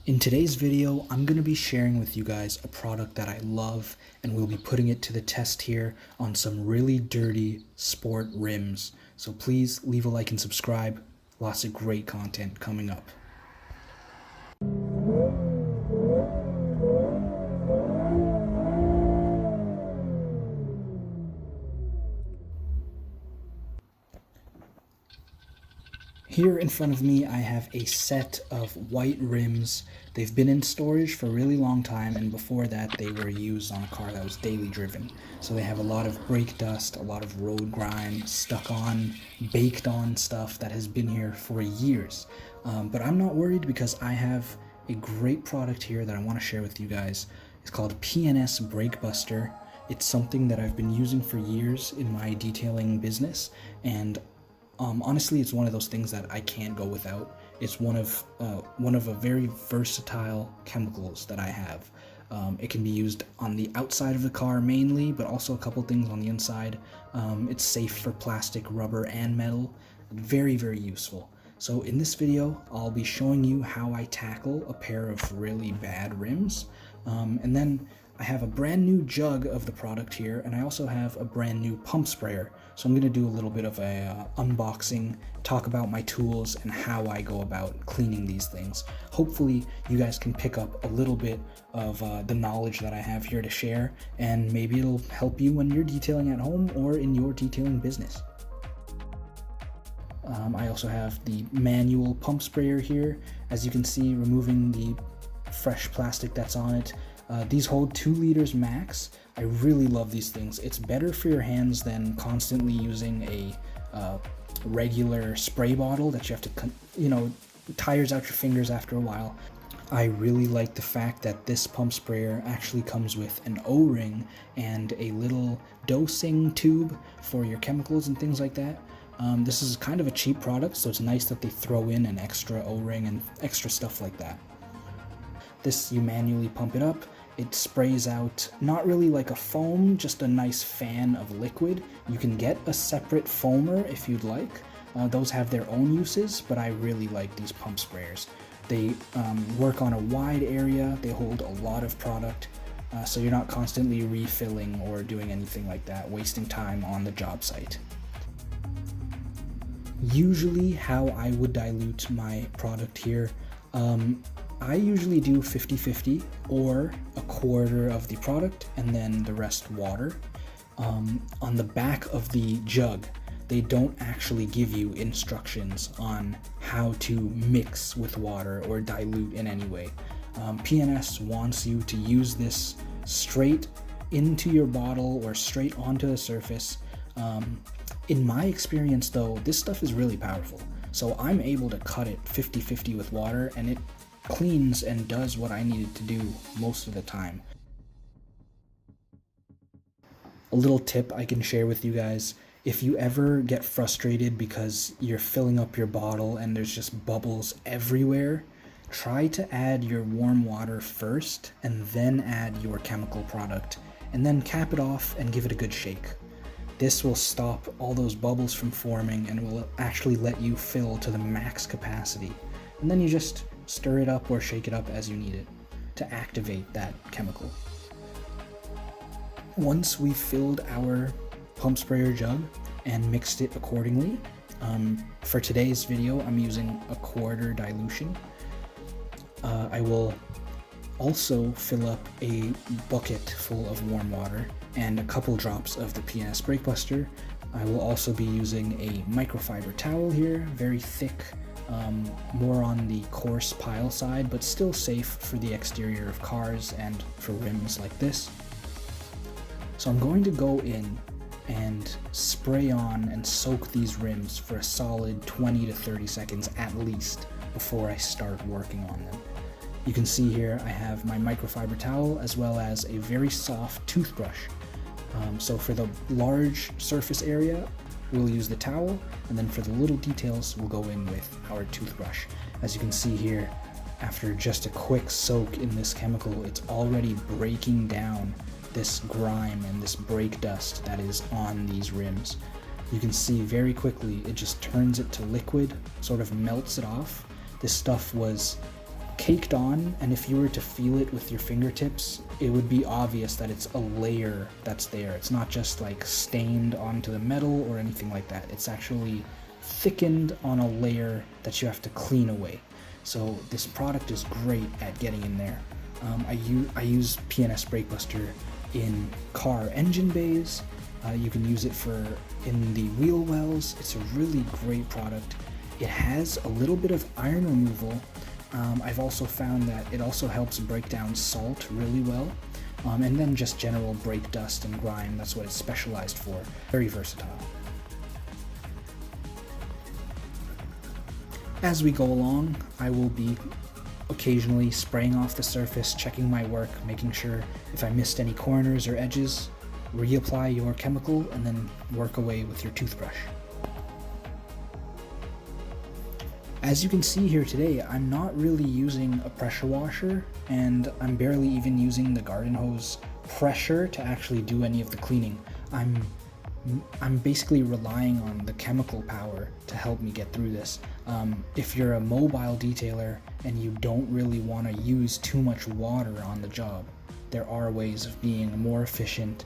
In today's video, I'm going to be sharing with you guys a product that I love, and we'll be putting it to the test here on some really dirty sport rims. So please leave a like and subscribe. Lots of great content coming up. Here in front of me, I have a set of white rims. They've been in storage for a really long time, and before that they were used on a car that was daily driven. So they have a lot of brake dust, a lot of road grime, stuck on, baked on stuff that has been here for years. But I'm not worried because I have a great product here that I want to share with you guys. It's called P&S Brake Buster. It's something that I've been using for years in my detailing business, and honestly, it's one of those things that I can't go without. It's one of a very versatile chemicals that I have. It can be used on the outside of the car mainly, but also a couple things on the inside. It's safe for plastic, rubber, and metal. Very, very useful. So in this video, I'll be showing you how I tackle a pair of really bad rims, and then I have a brand new jug of the product here, and I also have a brand new pump sprayer. So I'm going to do a little bit of a unboxing, talk about my tools and how I go about cleaning these things. Hopefully you guys can pick up a little bit of the knowledge that I have here to share, and maybe it'll help you when you're detailing at home or in your detailing business. I also have the manual pump sprayer here. As you can see, removing the fresh plastic that's on it. These hold 2 liters max. I really love these things. It's better for your hands than constantly using a regular spray bottle that you have to, tires out your fingers after a while. I really like the fact that this pump sprayer actually comes with an O-ring and a little dosing tube for your chemicals and things like that. This is kind of a cheap product, so it's nice that they throw in an extra O-ring and extra stuff like that. This, you manually pump it up. It sprays out not really like a foam, just a nice fan of liquid. You can get a separate foamer if you'd like. Those have their own uses, but I really like these pump sprayers. They work on a wide area. They hold a lot of product, so you're not constantly refilling or doing anything like that, wasting time on the job site. Usually how I would dilute my product here, I usually do 50-50 or a quarter of the product and then the rest water. On the back of the jug, they don't actually give you instructions on how to mix with water or dilute in any way. P&S wants you to use this straight into your bottle or straight onto the surface. In my experience though, this stuff is really powerful. So I'm able to cut it 50-50 with water, and it cleans and does what I needed to do most of the time. A little tip I can share with you guys: if you ever get frustrated because you're filling up your bottle and there's just bubbles everywhere, try to add your warm water first and then add your chemical product, and then cap it off and give it a good shake. This will stop all those bubbles from forming and will actually let you fill to the max capacity. And then you just stir it up or shake it up as you need it to activate that chemical. Once we've filled our pump sprayer jug and mixed it accordingly, for today's video I'm using a quarter dilution. I will also fill up a bucket full of warm water and a couple drops of the P&S Brake Buster. I will also be using a microfiber towel here, very thick, more on the coarse pile side, but still safe for the exterior of cars and for rims like this. So I'm going to go in and spray on and soak these rims for a solid 20 to 30 seconds at least before I start working on them. You can see here I have my microfiber towel as well as a very soft toothbrush. So for the large surface area, we'll use the towel, and then for the little details, we'll go in with our toothbrush. As you can see here, after just a quick soak in this chemical, it's already breaking down this grime and this brake dust that is on these rims. You can see very quickly it just turns it to liquid, sort of melts it off. This stuff was caked on, and if you were to feel it with your fingertips, it would be obvious that it's a layer that's there. It's not just like stained onto the metal or anything like that. It's actually thickened on a layer that you have to clean away. So this product is great at getting in there. I use P&S Brake Buster in car engine bays. You can use it in the wheel wells. It's a really great product. It has a little bit of iron removal. I've also found that it also helps break down salt really well. And then just general brake dust and grime, that's what it's specialized for. Very versatile. As we go along, I will be occasionally spraying off the surface, checking my work, making sure if I missed any corners or edges, reapply your chemical, and then work away with your toothbrush. As you can see here today, I'm not really using a pressure washer, and I'm barely even using the garden hose pressure to actually do any of the cleaning. I'm basically relying on the chemical power to help me get through this. If you're a mobile detailer and you don't really want to use too much water on the job, there are ways of being more efficient.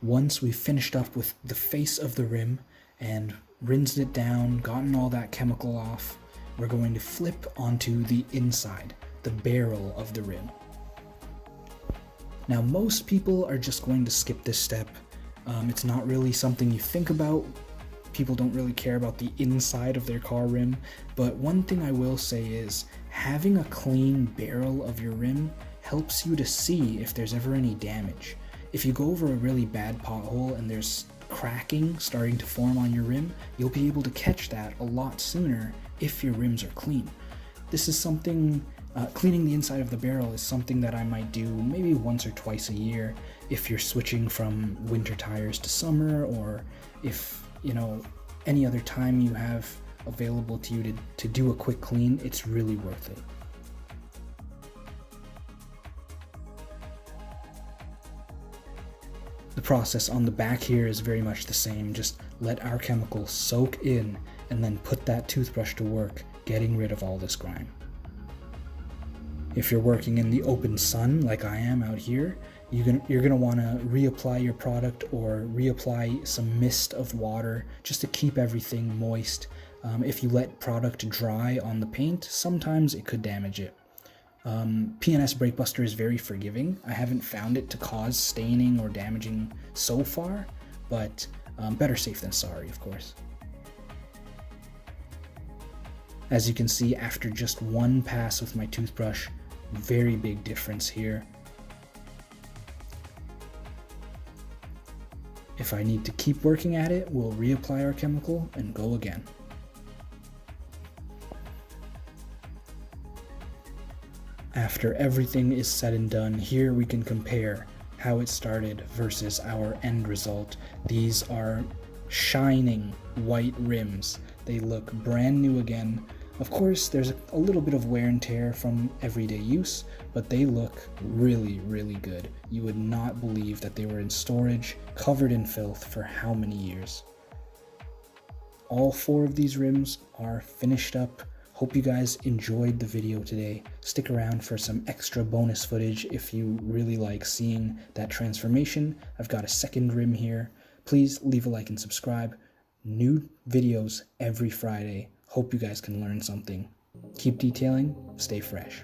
Once we've finished up with the face of the rim and rinsed it down, gotten all that chemical off, we're going to flip onto the inside, the barrel of the rim. Now, most people are just going to skip this step. It's not really something you think about. People don't really care about the inside of their car rim, but one thing I will say is having a clean barrel of your rim helps you to see if there's ever any damage. If you go over a really bad pothole and there's cracking starting to form on your rim, you'll be able to catch that a lot sooner if your rims are clean. This is something, cleaning the inside of the barrel is something that I might do maybe once or twice a year if you're switching from winter tires to summer, or if, any other time you have available to you to do a quick clean. It's really worth it. The process on the back here is very much the same. Just let our chemical soak in and then put that toothbrush to work, getting rid of all this grime. If you're working in the open sun like I am out here, you're going to want to reapply your product or reapply some mist of water just to keep everything moist. If you let product dry on the paint, sometimes it could damage it. P&S Brake Buster is very forgiving. I haven't found it to cause staining or damaging so far, but better safe than sorry, of course. As you can see, after just one pass with my toothbrush, very big difference here. If I need to keep working at it, we'll reapply our chemical and go again. After everything is said and done, here we can compare how it started versus our end result. These are shining white rims. They look brand new again. Of course, there's a little bit of wear and tear from everyday use, but they look really, really good. You would not believe that they were in storage, covered in filth for how many years. All 4 of these rims are finished up. Hope you guys enjoyed the video today. Stick around for some extra bonus footage if you really like seeing that transformation. I've got a second rim here. Please leave a like and subscribe. New videos every Friday. Hope you guys can learn something. Keep detailing, stay fresh.